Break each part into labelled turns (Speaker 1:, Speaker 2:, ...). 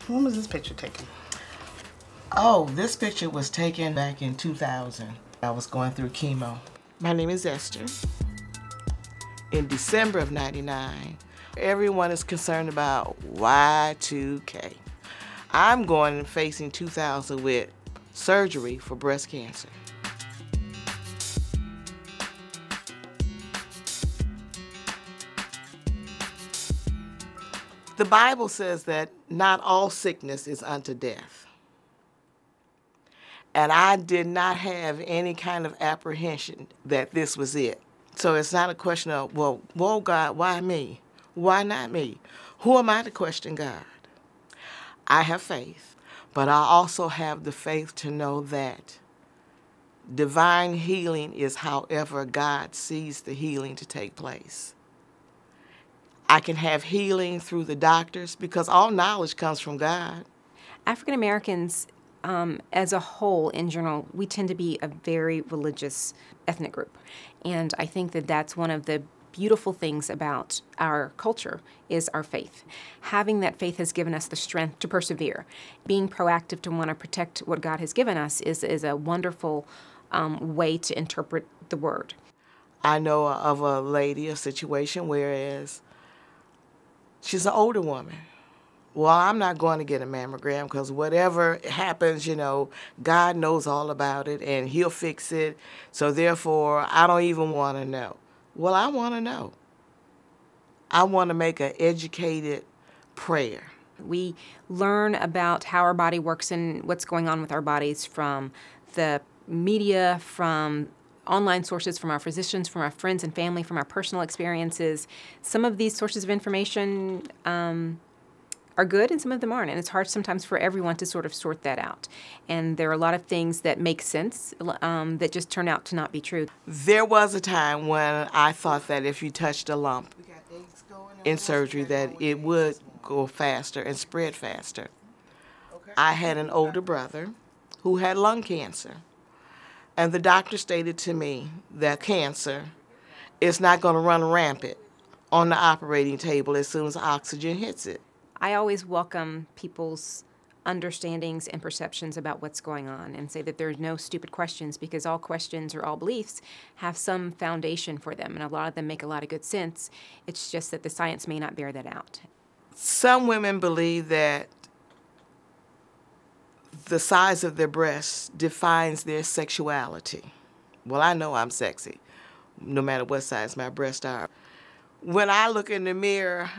Speaker 1: When was this picture taken?
Speaker 2: Oh, this picture was taken back in 2000. I was going through chemo. My name is Esther. In December of '99, everyone is concerned about Y2K. I'm going and facing 2000 with surgery for breast cancer. The Bible says that not all sickness is unto death. And I did not have any kind of apprehension that this was it. So it's not a question of, well, whoa, God, why me? Why not me? Who am I to question God? I have faith, but I also have the faith to know that divine healing is however God sees the healing to take place. I can have healing through the doctors because all knowledge comes from God.
Speaker 3: African Americans, as a whole, in general, we tend to be a very religious ethnic group. And I think that that's one of the beautiful things about our culture is our faith. Having that faith has given us the strength to persevere. Being proactive to want to protect what God has given us is a wonderful way to interpret the word.
Speaker 2: I know of a lady, a situation, whereas she's an older woman. Well, I'm not going to get a mammogram because whatever happens, God knows all about it and he'll fix it. So therefore, I don't even want to know. Well, I want to know. I want to make an educated prayer.
Speaker 3: We learn about how our body works and what's going on with our bodies from the media, from online sources, from our physicians, from our friends and family, from our personal experiences. Some of these sources of information are good and some of them aren't, and it's hard sometimes for everyone to sort of sort that out. And there are a lot of things that make sense that just turn out to not be true.
Speaker 2: There was a time when I thought that if you touched a lump in surgery that it would go faster and spread faster. I had an older brother who had lung cancer, and the doctor stated to me that cancer is not going to run rampant on the operating table as soon as oxygen hits it.
Speaker 3: I always welcome people's understandings and perceptions about what's going on and say that there's no stupid questions because all questions or all beliefs have some foundation for them, and a lot of them make a lot of good sense. It's just that the science may not bear that out.
Speaker 2: Some women believe that the size of their breasts defines their sexuality. Well, I know I'm sexy, no matter what size my breasts are. When I look in the mirror,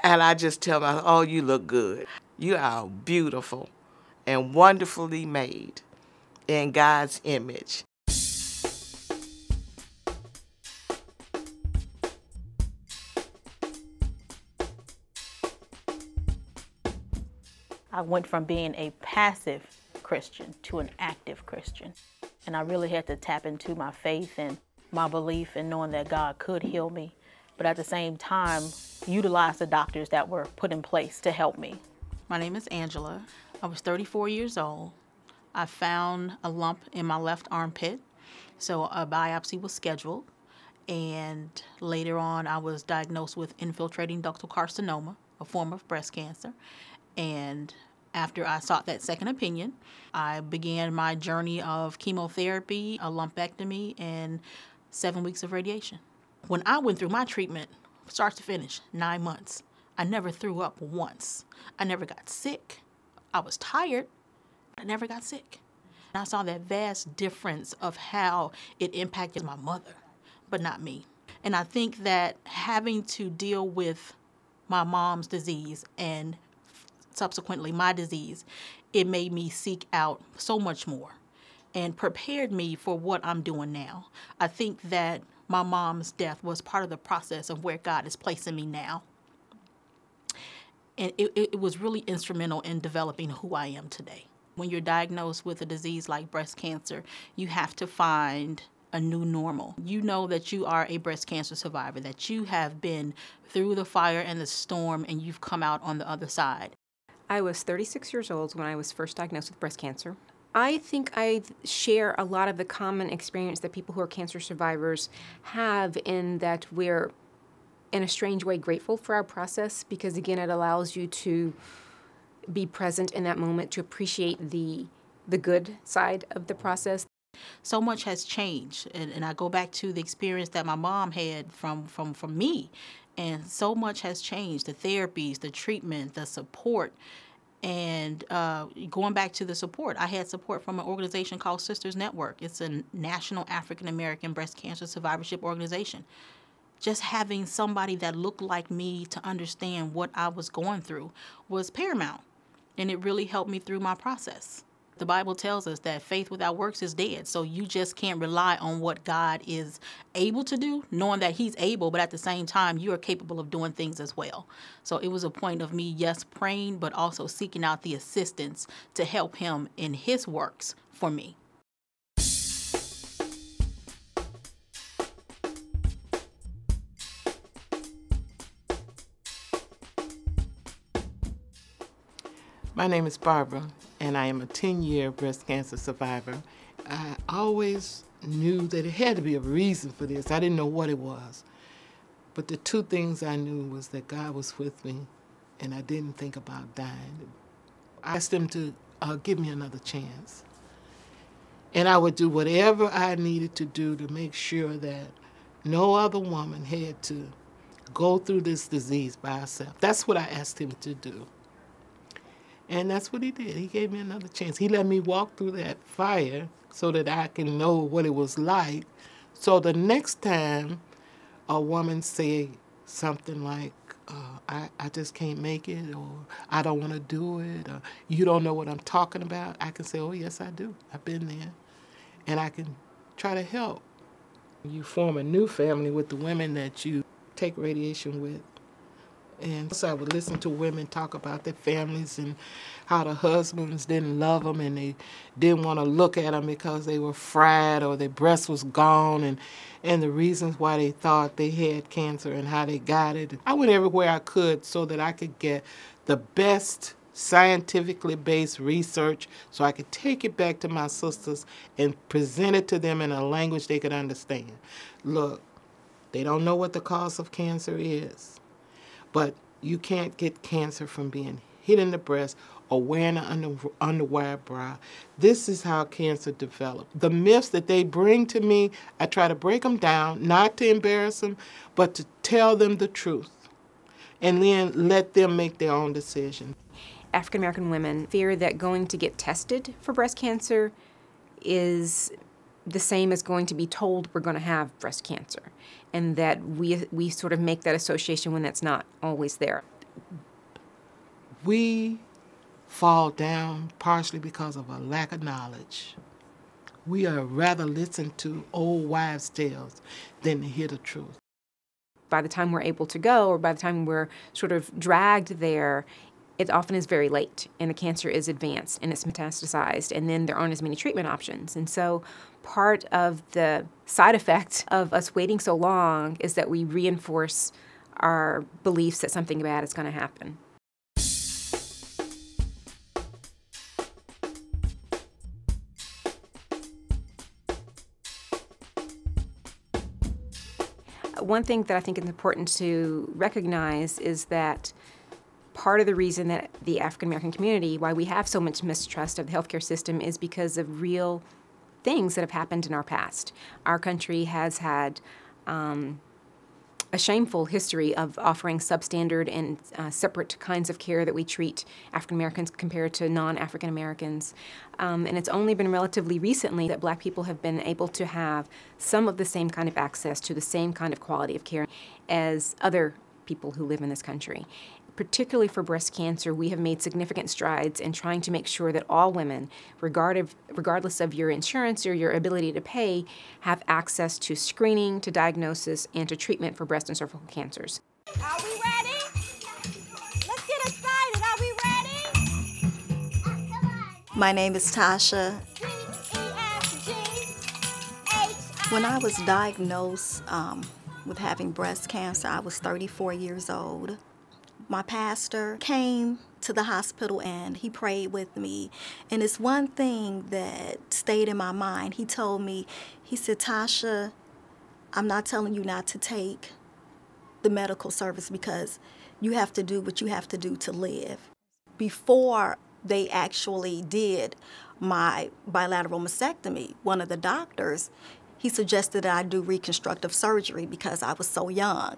Speaker 2: and I just tell myself, oh, you look good. You are beautiful and wonderfully made in God's image.
Speaker 4: I went from being a passive Christian to an active Christian. And I really had to tap into my faith and my belief in knowing that God could heal me, but at the same time, utilize the doctors that were put in place to help me.
Speaker 5: My name is Angela. I was 34 years old. I found a lump in my left armpit, so a biopsy was scheduled. And later on, I was diagnosed with infiltrating ductal carcinoma, a form of breast cancer. And after I sought that second opinion, I began my journey of chemotherapy, a lumpectomy, and 7 weeks of radiation. When I went through my treatment, start to finish, 9 months, I never threw up once. I never got sick. I was tired, but I never got sick. And I saw that vast difference of how it impacted my mother, but not me. And I think that having to deal with my mom's disease and subsequently my disease, it made me seek out so much more and prepared me for what I'm doing now. I think that my mom's death was part of the process of where God is placing me now. And it was really instrumental in developing who I am today. When you're diagnosed with a disease like breast cancer, you have to find a new normal. You know that you are a breast cancer survivor, that you have been through the fire and the storm and you've come out on the other side.
Speaker 3: I was 36 years old when I was first diagnosed with breast cancer. I think I share a lot of the common experience that people who are cancer survivors have, in that we're, in a strange way, grateful for our process because, again, it allows you to be present in that moment, to appreciate the good side of the process.
Speaker 5: So much has changed, and I go back to the experience that my mom had from me, and so much has changed. The therapies, the treatment, the support, and going back to the support, I had support from an organization called Sisters Network. It's a national African American breast cancer survivorship organization. Just having somebody that looked like me to understand what I was going through was paramount, and it really helped me through my process. The Bible tells us that faith without works is dead, so you just can't rely on what God is able to do, knowing that He's able, but at the same time, you are capable of doing things as well. So it was a point of me, yes, praying, but also seeking out the assistance to help Him in His works for me.
Speaker 2: My name is Barbara, and I am a 10-year breast cancer survivor. I always knew that it had to be a reason for this. I didn't know what it was. But the two things I knew was that God was with me, and I didn't think about dying. I asked Him to give me another chance. And I would do whatever I needed to do to make sure that no other woman had to go through this disease by herself. That's what I asked Him to do. And that's what He did. He gave me another chance. He let me walk through that fire so that I can know what it was like. So the next time a woman say something like, I just can't make it, or I don't want to do it, or you don't know what I'm talking about, I can say, oh, yes, I do. I've been there. And I can try to help. You form a new family with the women that you take radiation with. And so I would listen to women talk about their families and how the husbands didn't love them and they didn't want to look at them because they were fried or their breast was gone, and the reasons why they thought they had cancer and how they got it. I went everywhere I could so that I could get the best scientifically based research so I could take it back to my sisters and present it to them in a language they could understand. Look, they don't know what the cause of cancer is. But you can't get cancer from being hit in the breast or wearing an underwire bra. This is how cancer developed. The myths that they bring to me, I try to break them down, not to embarrass them, but to tell them the truth. And then let them make their own decision.
Speaker 3: African American women fear that going to get tested for breast cancer is the same as going to be told we're going to have breast cancer, and that we sort of make that association when that's not always there.
Speaker 2: We fall down partially because of a lack of knowledge. We are rather listen to old wives' tales than to hear the truth.
Speaker 3: By the time we're able to go, or by the time we're sort of dragged there, it often is very late, and the cancer is advanced, and it's metastasized, and then there aren't as many treatment options. And so part of the side effect of us waiting so long is that we reinforce our beliefs that something bad is going to happen. One thing that I think is important to recognize is that part of the reason that the African American community, why we have so much mistrust of the healthcare system, is because of real things that have happened in our past. Our country has had a shameful history of offering substandard and separate kinds of care that we treat African Americans compared to non-African Americans. And it's only been relatively recently that Black people have been able to have some of the same kind of access to the same kind of quality of care as other people who live in this country. Particularly for breast cancer, we have made significant strides in trying to make sure that all women, regardless of your insurance or your ability to pay, have access to screening, to diagnosis, and to treatment for breast and cervical cancers.
Speaker 1: Are we ready? Let's get excited. Are we ready?
Speaker 6: My name is Tasha. When I was diagnosed with having breast cancer, I was 34 years old. My pastor came to the hospital and he prayed with me. And it's one thing that stayed in my mind. He told me, he said, Tasha, I'm not telling you not to take the medical service because you have to do what you have to do to live. before they actually did my bilateral mastectomy, one of the doctors, he suggested that I do reconstructive surgery because I was so young.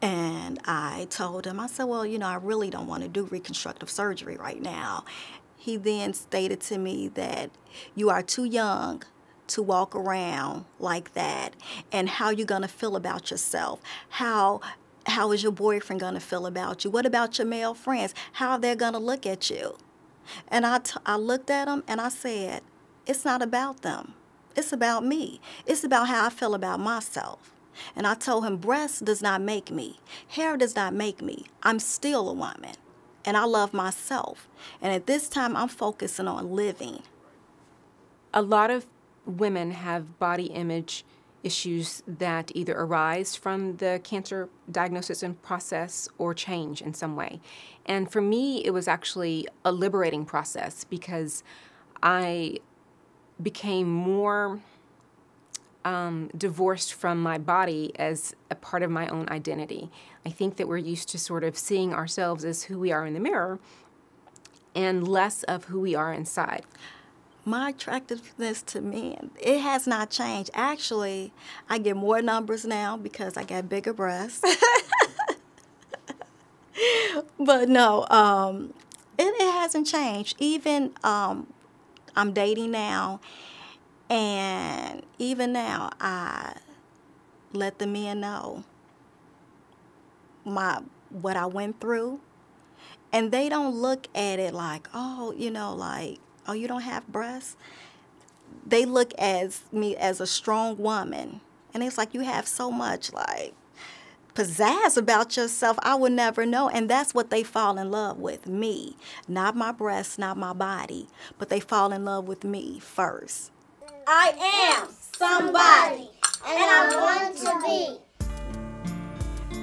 Speaker 6: And I told him, I said, well, you know, I really don't want to do reconstructive surgery right now. He then stated to me that you are too young to walk around like that, and how you going to feel about yourself? How is your boyfriend going to feel about you? What about your male friends? How are they going to look at you? And I looked at him and I said, it's not about them. It's about me. It's about how I feel about myself. And I told him, breast does not make me. Hair does not make me. I'm still a woman. And I love myself. And at this time, I'm focusing on living.
Speaker 3: A lot of women have body image issues that either arise from the cancer diagnosis and process or change in some way. And for me, it was actually a liberating process because I became more divorced from my body as a part of my own identity. I think that we're used to sort of seeing ourselves as who we are in the mirror and less of who we are inside.
Speaker 6: My attractiveness to men, it has not changed. Actually, I get more numbers now because I got bigger breasts. But no, it hasn't changed. Even I'm dating now, and even now I let the men know what I went through, and they don't look at it like, oh, you know, like, oh, you don't have breasts? They look at me as a strong woman. And it's like, you have so much, like, pizzazz about yourself. I would never know. And that's what they fall in love with, me. Not my breasts, not my body. But they fall in love with me first.
Speaker 1: I am somebody, and I want to be.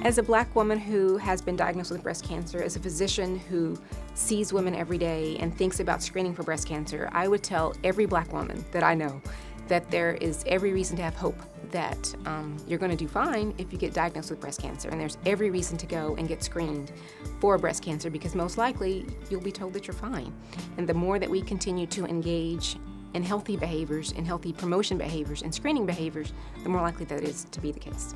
Speaker 3: As a Black woman who has been diagnosed with breast cancer, as a physician who sees women every day and thinks about screening for breast cancer, I would tell every Black woman that I know that there is every reason to have hope that you're going to do fine if you get diagnosed with breast cancer. And there's every reason to go and get screened for breast cancer because most likely you'll be told that you're fine. And the more that we continue to engage in healthy behaviors, in healthy promotion behaviors, and screening behaviors, the more likely that is to be the case.